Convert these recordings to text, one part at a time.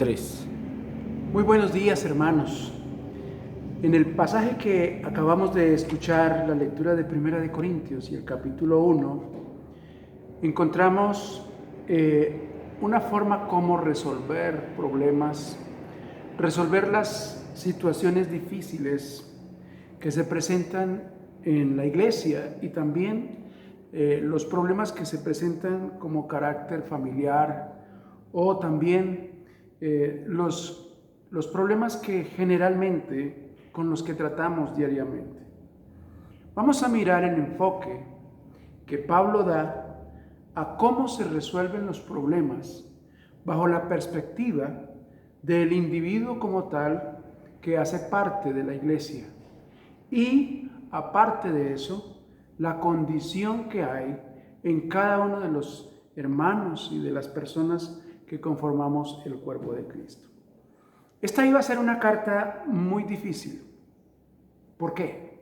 3. Muy buenos días, hermanos. En el pasaje que acabamos de escuchar, la lectura de Primera de Corintios y el capítulo 1, encontramos una forma como resolver problemas, resolver las situaciones difíciles que se presentan en la iglesia y también los problemas que se presentan como carácter familiar o también los problemas que generalmente con los que tratamos diariamente. Vamos a mirar el enfoque que Pablo da a cómo se resuelven los problemas bajo la perspectiva del individuo como tal que hace parte de la iglesia. Y aparte de eso, la condición que hay en cada uno de los hermanos y de las personas que conformamos el cuerpo de Cristo. Esta iba a ser una carta muy difícil. ¿Por qué?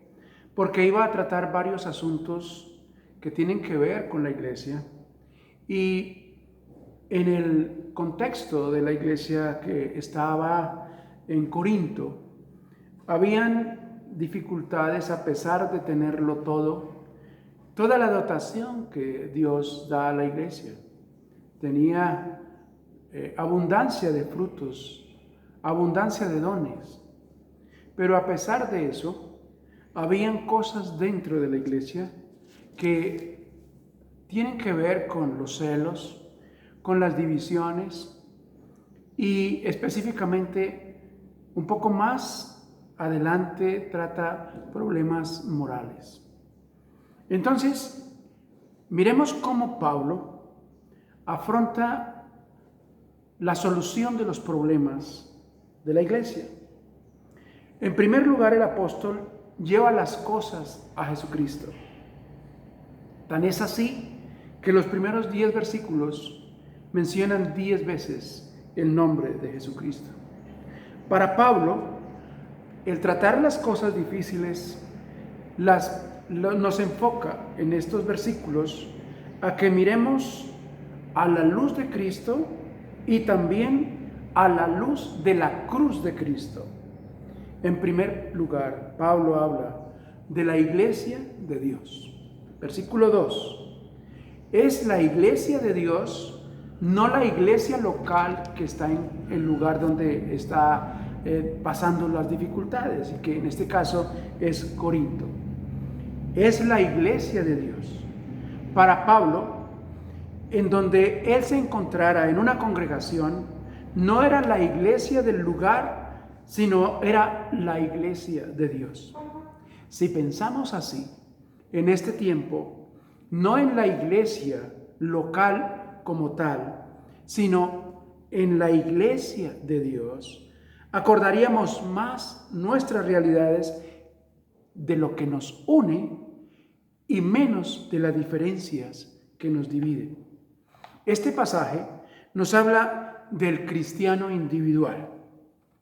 Porque iba a tratar varios asuntos que tienen que ver con la iglesia y en el contexto de la iglesia que estaba en Corinto, habían dificultades a pesar de tenerlo todo, toda la dotación que Dios da a la iglesia. Tenía abundancia de frutos, abundancia de dones. Pero a pesar de eso, habían cosas dentro de la iglesia que tienen que ver con los celos, con las divisiones y específicamente un poco más adelante trata problemas morales. Entonces, miremos cómo Pablo afronta la solución de los problemas de la iglesia. En primer lugar, el apóstol lleva las cosas a Jesucristo. Tan es así que los primeros 10 versículos mencionan 10 veces el nombre de Jesucristo. Para Pablo, el tratar las cosas difíciles nos enfoca en estos versículos a que miremos a la luz de Cristo y también a la luz de la cruz de Cristo. En primer lugar, Pablo habla de la iglesia de Dios. Versículo 2. Es la iglesia de Dios, no la iglesia local que está en el lugar donde está pasando las dificultades, y que en este caso es Corinto. Es la iglesia de Dios. Para Pablo, en donde él se encontrara en una congregación, no era la iglesia del lugar, sino era la iglesia de Dios. Si pensamos así, en este tiempo, no en la iglesia local como tal, sino en la iglesia de Dios, acordaríamos más nuestras realidades de lo que nos une y menos de las diferencias que nos dividen. Este pasaje nos habla del cristiano individual.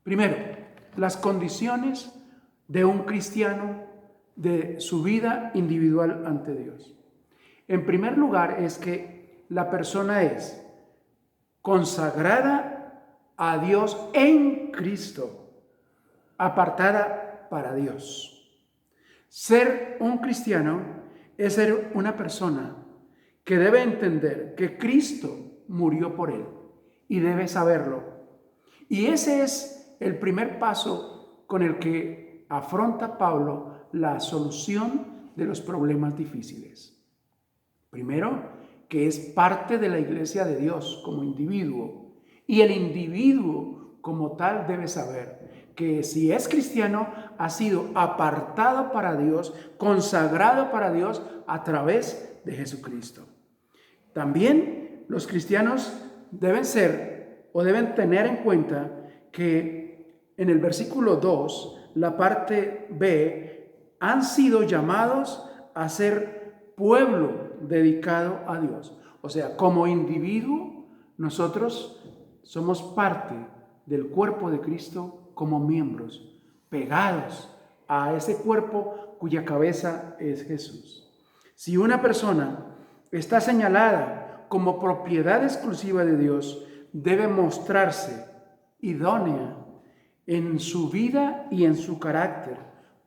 Primero, las condiciones de un cristiano, de su vida individual ante Dios. En primer lugar, es que la persona es consagrada a Dios en Cristo, apartada para Dios. Ser un cristiano es ser una persona que debe entender que Cristo murió por él y debe saberlo. Y ese es el primer paso con el que afronta Pablo la solución de los problemas difíciles. Primero, que es parte de la iglesia de Dios como individuo, y el individuo como tal debe saber que si es cristiano ha sido apartado para Dios, consagrado para Dios a través de Jesucristo. También los cristianos deben ser o deben tener en cuenta que en el versículo 2, la parte B, han sido llamados a ser pueblo dedicado a Dios. O sea, como individuo, nosotros somos parte del cuerpo de Cristo como miembros, pegados a ese cuerpo cuya cabeza es Jesús. Si una persona está señalada como propiedad exclusiva de Dios, debe mostrarse idónea en su vida y en su carácter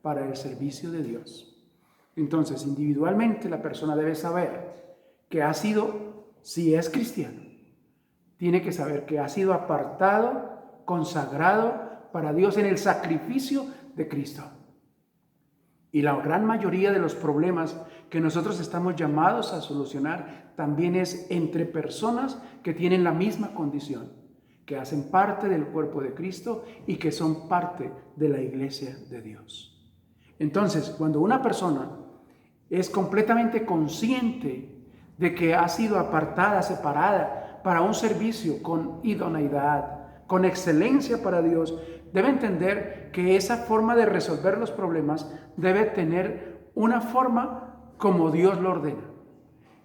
para el servicio de Dios. Entonces, individualmente la persona debe saber que ha sido, si es cristiano, tiene que saber que ha sido apartado, consagrado para Dios en el sacrificio de Cristo. Y la gran mayoría de los problemas que nosotros estamos llamados a solucionar también es entre personas que tienen la misma condición, que hacen parte del cuerpo de Cristo y que son parte de la iglesia de Dios. Entonces, cuando una persona es completamente consciente de que ha sido apartada, separada para un servicio con idoneidad, con excelencia para Dios, debe entender que esa forma de resolver los problemas debe tener una forma como Dios lo ordena.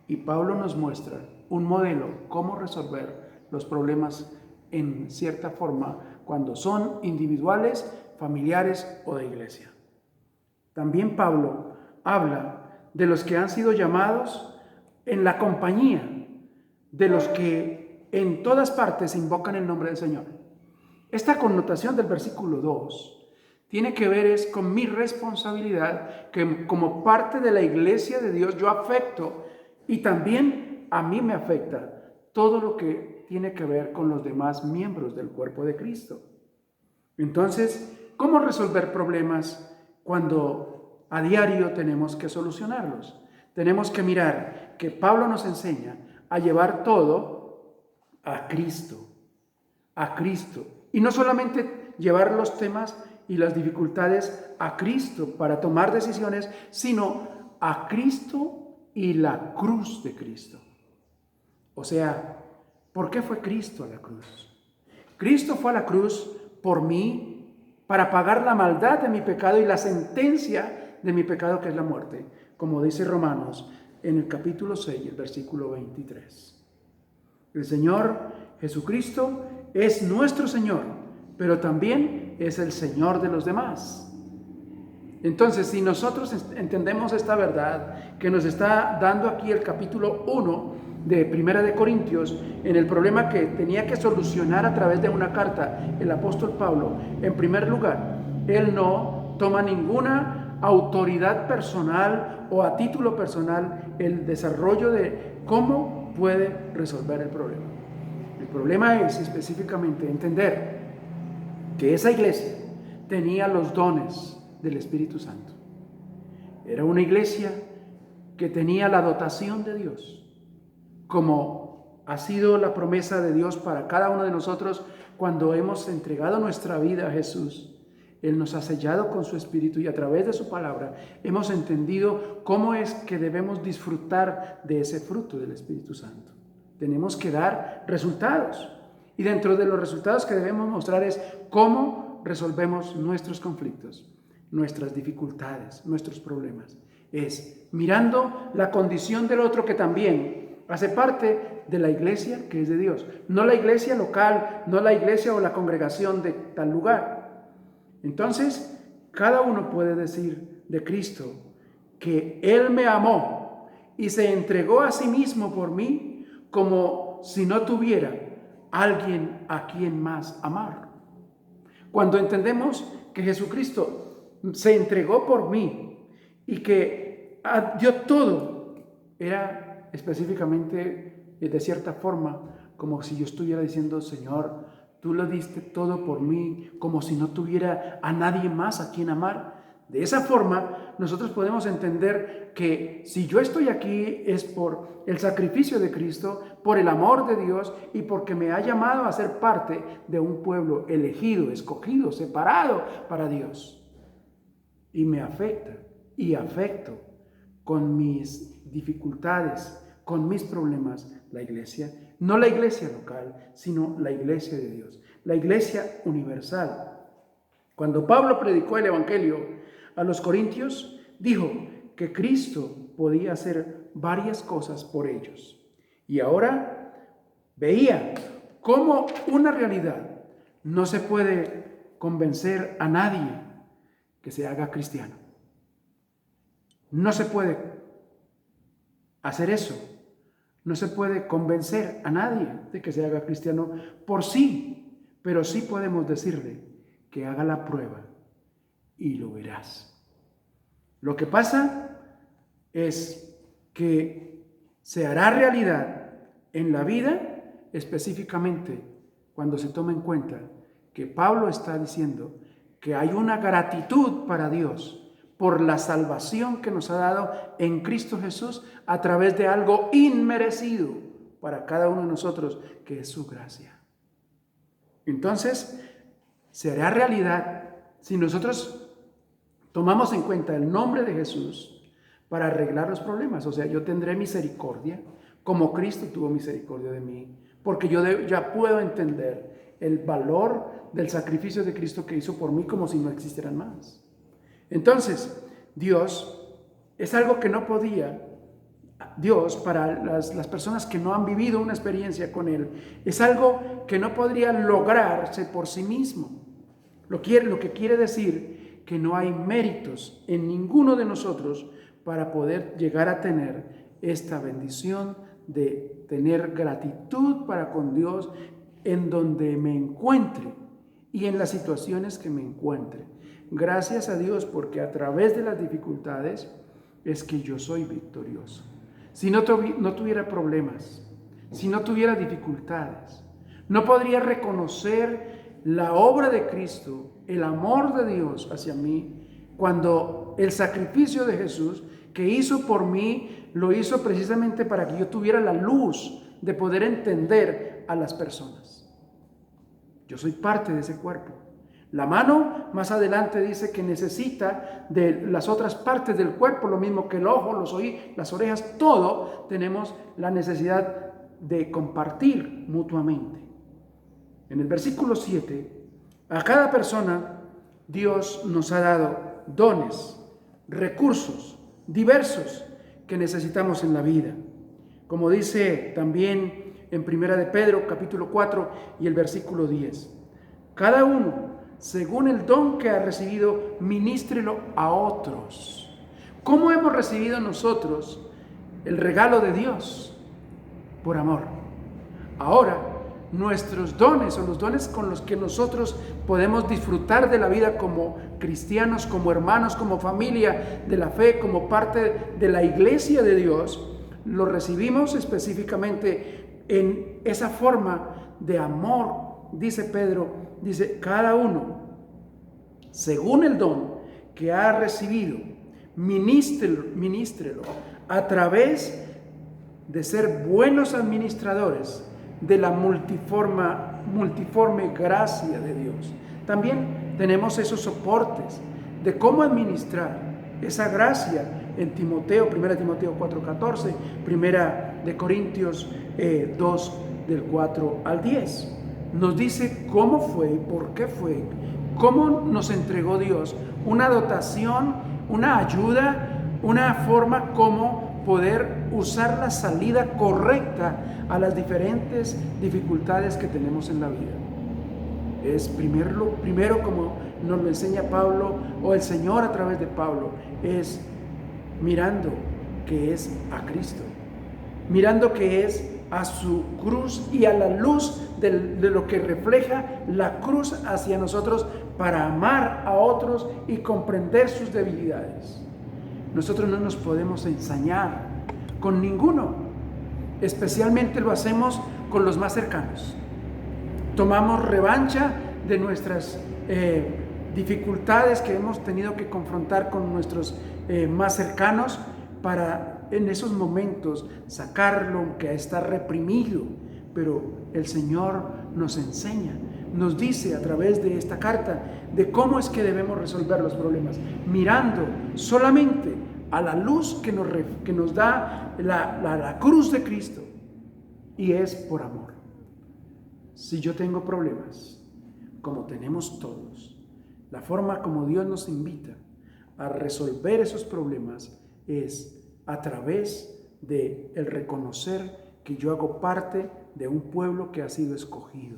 Y Pablo nos muestra un modelo cómo resolver los problemas en cierta forma cuando son individuales, familiares o de iglesia. También Pablo habla de los que han sido llamados en la compañía de los que en todas partes invocan el nombre del Señor. Esta connotación del versículo 2 tiene que ver es con mi responsabilidad, que como parte de la iglesia de Dios yo afecto y también a mí me afecta todo lo que tiene que ver con los demás miembros del cuerpo de Cristo. Entonces, ¿cómo resolver problemas cuando a diario tenemos que solucionarlos? Tenemos que mirar que Pablo nos enseña a llevar todo a Cristo, y no solamente llevar los temas y las dificultades a Cristo para tomar decisiones, sino a Cristo y la cruz de Cristo. O sea, ¿por qué fue Cristo a la cruz? Cristo fue a la cruz por mí para pagar la maldad de mi pecado y la sentencia de mi pecado, que es la muerte, como dice Romanos en el capítulo 6, el versículo 23. El Señor Jesucristo es nuestro Señor, pero también es el Señor de los demás. Entonces, si nosotros entendemos esta verdad que nos está dando aquí el capítulo 1 de Primera de Corintios, en el problema que tenía que solucionar a través de una carta el apóstol Pablo, en primer lugar, él no toma ninguna autoridad personal o a título personal el desarrollo de cómo puede resolver el problema. El problema es específicamente entender que esa iglesia tenía los dones del Espíritu Santo. Era una iglesia que tenía la dotación de Dios, como ha sido la promesa de Dios para cada uno de nosotros cuando hemos entregado nuestra vida a Jesús. Él nos ha sellado con su Espíritu y a través de su palabra hemos entendido cómo es que debemos disfrutar de ese fruto del Espíritu Santo. Tenemos que dar resultados y dentro de los resultados que debemos mostrar es cómo resolvemos nuestros conflictos, nuestras dificultades, nuestros problemas. Es mirando la condición del otro que también hace parte de la iglesia que es de Dios. No la iglesia local, no la iglesia o la congregación de tal lugar. Entonces, cada uno puede decir de Cristo que Él me amó y se entregó a sí mismo por mí como si no tuviera alguien a quien más amar. Cuando entendemos que Jesucristo se entregó por mí y que dio todo, era específicamente de cierta forma como si yo estuviera diciendo: Señor, tú lo diste todo por mí, como si no tuviera a nadie más a quien amar. De esa forma, nosotros podemos entender que si yo estoy aquí es por el sacrificio de Cristo, por el amor de Dios y porque me ha llamado a ser parte de un pueblo elegido, escogido, separado para Dios. Y me afecta y afecto con mis dificultades, con mis problemas, la iglesia. No la iglesia local, sino la iglesia de Dios, la iglesia universal. Cuando Pablo predicó el evangelio a los corintios, dijo que Cristo podía hacer varias cosas por ellos. Y ahora veía cómo una realidad no se puede convencer a nadie que se haga cristiano. No se puede hacer eso. No se puede convencer a nadie de que se haga cristiano por sí. pero sí podemos decirle que haga la prueba y lo verás. Lo que pasa es que se hará realidad en la vida, específicamente cuando se toma en cuenta que Pablo está diciendo que hay una gratitud para Dios por la salvación que nos ha dado en Cristo Jesús a través de algo inmerecido para cada uno de nosotros, que es su gracia. Entonces, se hará realidad si nosotros tomamos en cuenta el nombre de Jesús para arreglar los problemas. O sea, yo tendré misericordia como Cristo tuvo misericordia de mí, porque yo ya puedo entender el valor del sacrificio de Cristo que hizo por mí como si no existieran más. Entonces, Dios es algo que no podía, Dios para las personas que no han vivido una experiencia con Él, es algo que no podría lograrse por sí mismo. Lo que quiere decir que no hay méritos en ninguno de nosotros para poder llegar a tener esta bendición de tener gratitud para con Dios en donde me encuentre y en las situaciones que me encuentre. Gracias a Dios, porque a través de las dificultades es que yo soy victorioso. Si no tuviera problemas, si no tuviera dificultades, no podría reconocer la obra de Cristo, el amor de Dios hacia mí, cuando el sacrificio de Jesús que hizo por mí, lo hizo precisamente para que yo tuviera la luz de poder entender a las personas. Yo soy parte de ese cuerpo. La mano, más adelante dice que necesita de las otras partes del cuerpo, lo mismo que el ojo, los oídos, las orejas, todo tenemos la necesidad de compartir mutuamente. En el versículo 7, a cada persona Dios nos ha dado dones, recursos diversos que necesitamos en la vida. Como dice también en Primera de Pedro, capítulo 4 y el versículo 10. Cada uno, según el don que ha recibido, ministrelo a otros. ¿Cómo hemos recibido nosotros el regalo de Dios? Por amor. Ahora, nuestros dones o los dones con los que nosotros podemos disfrutar de la vida como cristianos, como hermanos, como familia de la fe, como parte de la iglesia de Dios, los recibimos específicamente en esa forma de amor. Dice Pedro, dice, cada uno, según el don que ha recibido, ministrelo a través de ser buenos administradores de la multiforme gracia de Dios. También tenemos esos soportes de cómo administrar esa gracia en Timoteo, 1 Timoteo 4:14, 1 de Corintios 2 del 4 al 10. Nos dice cómo fue, por qué fue, cómo nos entregó Dios una dotación, una ayuda, una forma como poder usar la salida correcta a las diferentes dificultades que tenemos en la vida. Es primero como nos lo enseña Pablo o el Señor a través de Pablo, es mirando que es a Cristo, mirando que es a su cruz y a la luz de lo que refleja la cruz hacia nosotros para amar a otros y comprender sus debilidades. Nosotros no nos podemos ensañar con ninguno, especialmente lo hacemos con los más cercanos. Tomamos revancha de nuestras dificultades que hemos tenido que confrontar con nuestros más cercanos para en esos momentos sacarlo que está reprimido. Pero el Señor nos enseña, nos dice a través de esta carta de cómo es que debemos resolver los problemas, mirando solamente a la luz que nos da la cruz de Cristo, y es por amor. Si yo tengo problemas, como tenemos todos, la forma como Dios nos invita a resolver esos problemas es a través de el reconocer que yo hago parte de un pueblo que ha sido escogido,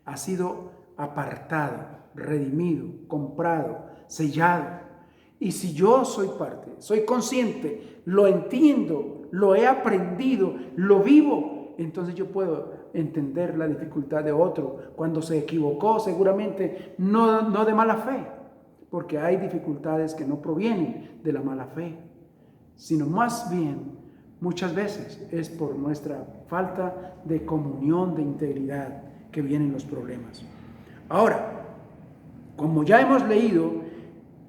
ha sido apartado, redimido, comprado, sellado. Y si yo soy parte, soy consciente, lo entiendo, lo he aprendido, lo vivo, entonces yo puedo entender la dificultad de otro. Cuando se equivocó, seguramente no de mala fe, porque hay dificultades que no provienen de la mala fe, sino más bien, muchas veces es por nuestra falta de comunión, de integridad, que vienen los problemas. Ahora, como ya hemos leído,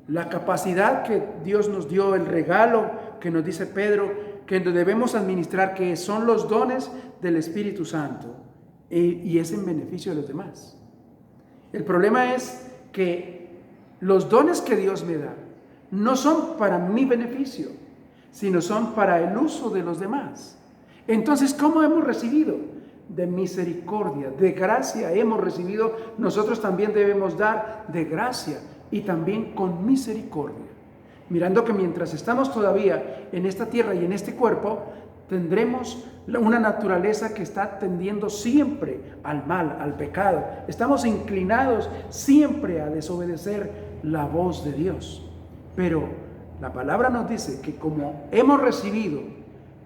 la capacidad que Dios nos dio, el regalo que nos dice Pedro, que debemos administrar, que son los dones del Espíritu Santo, y es en beneficio de los demás. El problema es que los dones que Dios me da no son para mi beneficio, sino son para el uso de los demás. Entonces, ¿cómo hemos recibido? De misericordia, de gracia hemos recibido, nosotros también debemos dar de gracia y también con misericordia. Mirando que mientras estamos todavía en esta tierra y en este cuerpo, tendremos una naturaleza que está tendiendo siempre al mal, al pecado. Estamos inclinados siempre a desobedecer la voz de Dios. Pero la palabra nos dice que como hemos recibido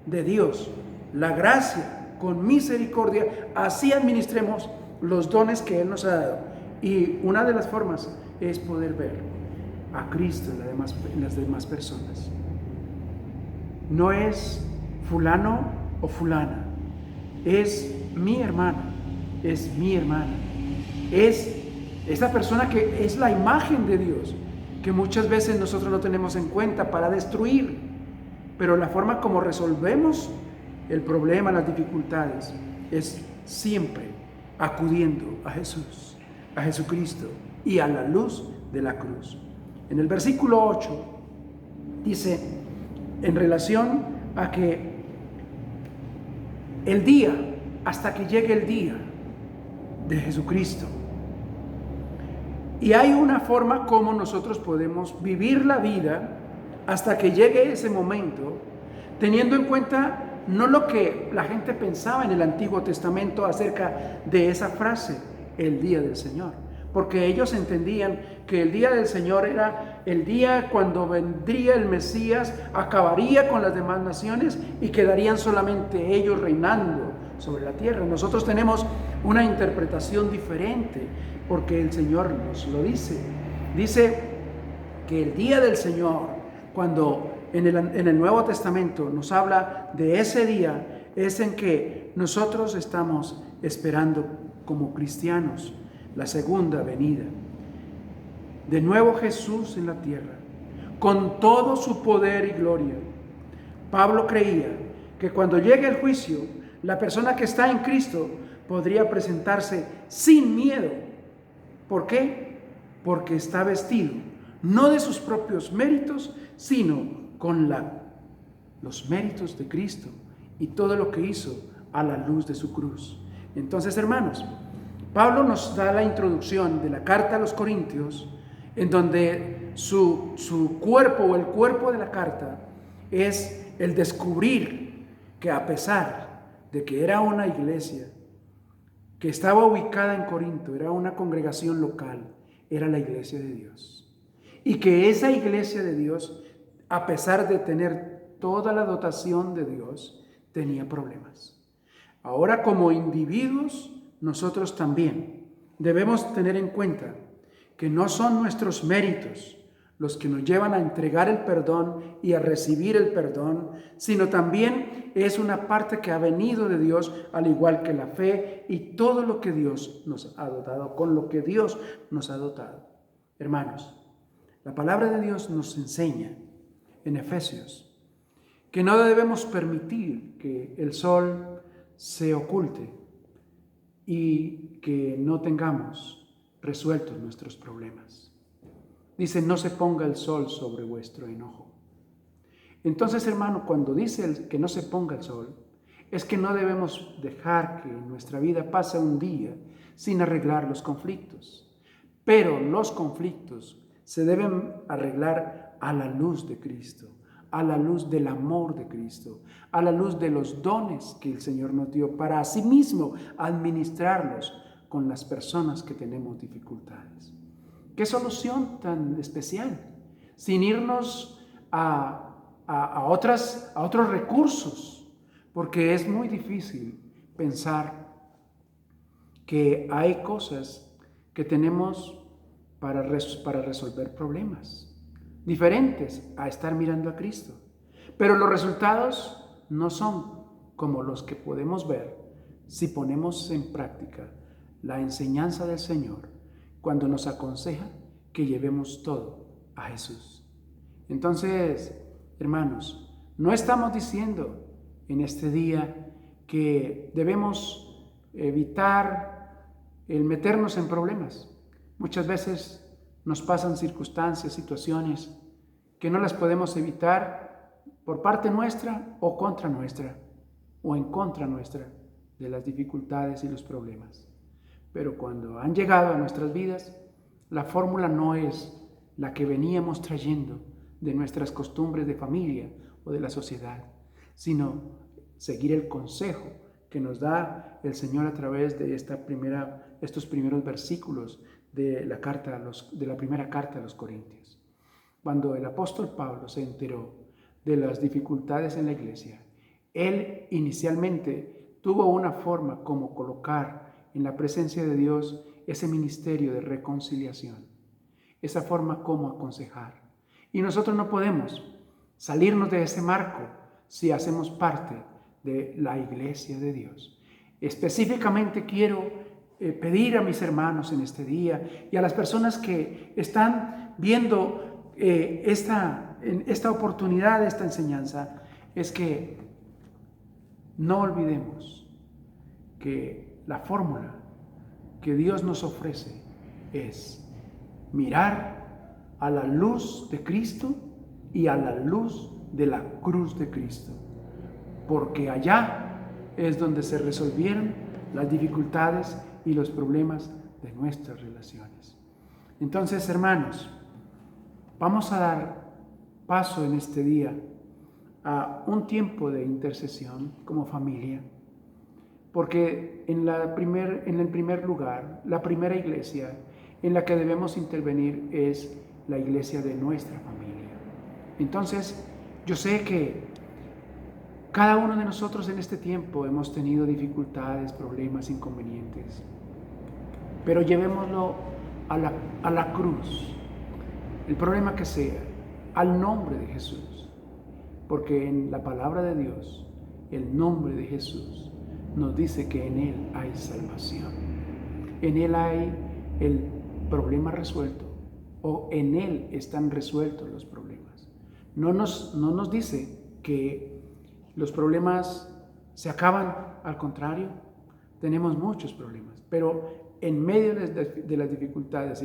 de Dios la gracia con misericordia, así administremos los dones que Él nos ha dado. Y una de las formas es poder ver a Cristo en las demás personas. No es fulano o fulana, es mi hermano, es mi hermana, es esta persona que es la imagen de Dios, que muchas veces nosotros no tenemos en cuenta para destruir, pero la forma como resolvemos el problema, las dificultades, es siempre acudiendo a Jesús, a Jesucristo y a la luz de la cruz. En el versículo 8 dice, en relación a que el día, hasta que llegue el día de Jesucristo. Y hay una forma como nosotros podemos vivir la vida hasta que llegue ese momento, teniendo en cuenta no lo que la gente pensaba en el Antiguo Testamento acerca de esa frase, el día del Señor. Porque ellos entendían que el día del Señor era el día cuando vendría el Mesías, acabaría con las demás naciones y quedarían solamente ellos reinando sobre la tierra. Nosotros tenemos una interpretación diferente porque el Señor nos lo dice. Dice que el día del Señor, cuando en el Nuevo Testamento nos habla de ese día, es en que nosotros estamos esperando como cristianos la segunda venida. De nuevo Jesús en la tierra, con todo su poder y gloria. Pablo creía que cuando llegue el juicio, la persona que está en Cristo podría presentarse sin miedo. ¿Por qué? Porque está vestido, no de sus propios méritos, sino con los méritos de Cristo y todo lo que hizo a la luz de su cruz. Entonces, hermanos, Pablo nos da la introducción de la carta a los Corintios, en donde su cuerpo o el cuerpo de la carta es el descubrir que a pesar de que era una iglesia que estaba ubicada en Corinto, era una congregación local, era la iglesia de Dios. Y que esa iglesia de Dios, a pesar de tener toda la dotación de Dios, tenía problemas. Ahora, como individuos, nosotros también debemos tener en cuenta que no son nuestros méritos los que nos llevan a entregar el perdón y a recibir el perdón, sino también es una parte que ha venido de Dios, al igual que la fe y todo lo que Dios nos ha dotado, con lo que Dios nos ha dotado. Hermanos, la palabra de Dios nos enseña en Efesios que no debemos permitir que el sol se oculte y que no tengamos resueltos nuestros problemas. Dice, no se ponga el sol sobre vuestro enojo. Entonces, hermano, cuando dice que no se ponga el sol, es que no debemos dejar que en nuestra vida pase un día sin arreglar los conflictos. Pero los conflictos se deben arreglar a la luz de Cristo, a la luz del amor de Cristo, a la luz de los dones que el Señor nos dio para asimismo administrarlos con las personas que tenemos dificultades. ¿Qué solución tan especial? Sin irnos a otros recursos, porque es muy difícil pensar que hay cosas que tenemos para resolver problemas, diferentes a estar mirando a Cristo. Pero los resultados no son como los que podemos ver si ponemos en práctica la enseñanza del Señor cuando nos aconseja que llevemos todo a Jesús. Entonces, hermanos, no estamos diciendo en este día que debemos evitar el meternos en problemas. Muchas veces nos pasan circunstancias, situaciones que no las podemos evitar por parte nuestra o contra nuestra, o en contra nuestra de las dificultades y los problemas. Pero cuando han llegado a nuestras vidas, la fórmula no es la que veníamos trayendo de nuestras costumbres de familia o de la sociedad, sino seguir el consejo que nos da el Señor a través de estos primeros versículos de la primera carta a los Corintios. Cuando el apóstol Pablo se enteró de las dificultades en la iglesia, él inicialmente tuvo una forma como colocar en la presencia de Dios ese ministerio de reconciliación, esa forma como aconsejar. Y nosotros no podemos salirnos de ese marco si hacemos parte de la iglesia de Dios. Específicamente quiero pedir a mis hermanos en este día y a las personas que están viendo esta oportunidad, esta enseñanza, es que no olvidemos que la fórmula que Dios nos ofrece es mirar a la luz de Cristo y a la luz de la cruz de Cristo, porque allá es donde se resolvieron las dificultades y los problemas de nuestras relaciones. Entonces, hermanos, vamos a dar paso en este día a un tiempo de intercesión como familia, porque en el primer lugar, la primera iglesia en la que debemos intervenir es la iglesia de nuestra familia. Entonces, yo sé que cada uno de nosotros en este tiempo hemos tenido dificultades, problemas, inconvenientes, pero llevémoslo a la cruz, el problema que sea, al nombre de Jesús, porque en la palabra de Dios, el nombre de Jesús nos dice que en Él hay salvación, en Él hay el problema resuelto, o en Él están resueltos los problemas. No nos dice que los problemas se acaban, al contrario, tenemos muchos problemas, pero en medio de las dificultades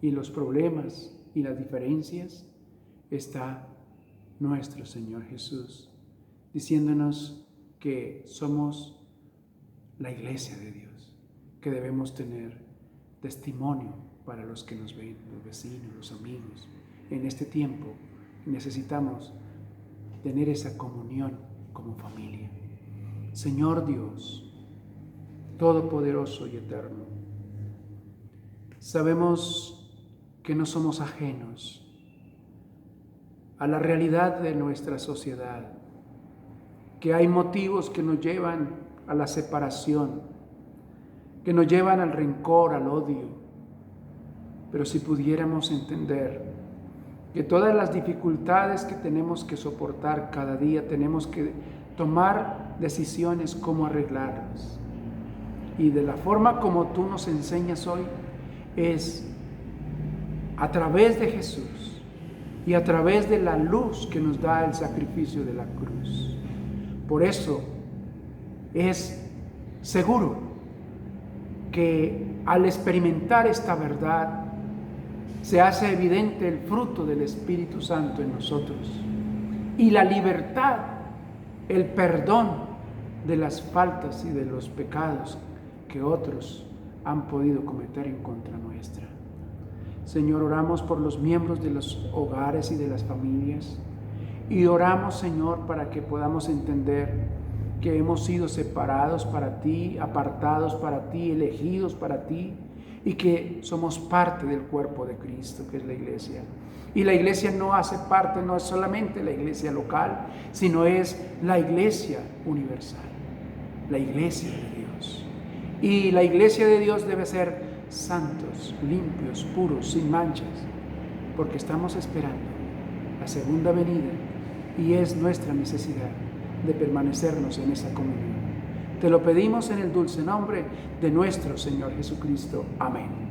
y los problemas y las diferencias está nuestro Señor Jesús, diciéndonos que somos la iglesia de Dios, que debemos tener testimonio para los que nos ven, los vecinos, los amigos. En este tiempo necesitamos tener esa comunión como familia. Señor Dios, Todopoderoso y Eterno, sabemos que no somos ajenos a la realidad de nuestra sociedad, que hay motivos que nos llevan a la separación, que nos llevan al rencor, al odio. Pero si pudiéramos entender que todas las dificultades que tenemos que soportar cada día, tenemos que tomar decisiones cómo arreglarlas. Y de la forma como tú nos enseñas hoy es a través de Jesús y a través de la luz que nos da el sacrificio de la cruz. Por eso es seguro que al experimentar esta verdad se hace evidente el fruto del Espíritu Santo en nosotros y la libertad, el perdón de las faltas y de los pecados que otros han podido cometer en contra nuestra. Señor, oramos por los miembros de los hogares y de las familias y oramos, Señor, para que podamos entender que hemos sido separados para ti, apartados para ti, elegidos para ti y que somos parte del cuerpo de Cristo, que es la iglesia. Y la iglesia no hace parte, no es solamente la iglesia local, sino es la iglesia universal. la iglesia de Dios. Y la iglesia de Dios debe ser santos, limpios, puros, sin manchas, porque estamos esperando la segunda venida y es nuestra necesidad de permanecernos en esa comunión. Te lo pedimos en el dulce nombre de nuestro Señor Jesucristo. Amén.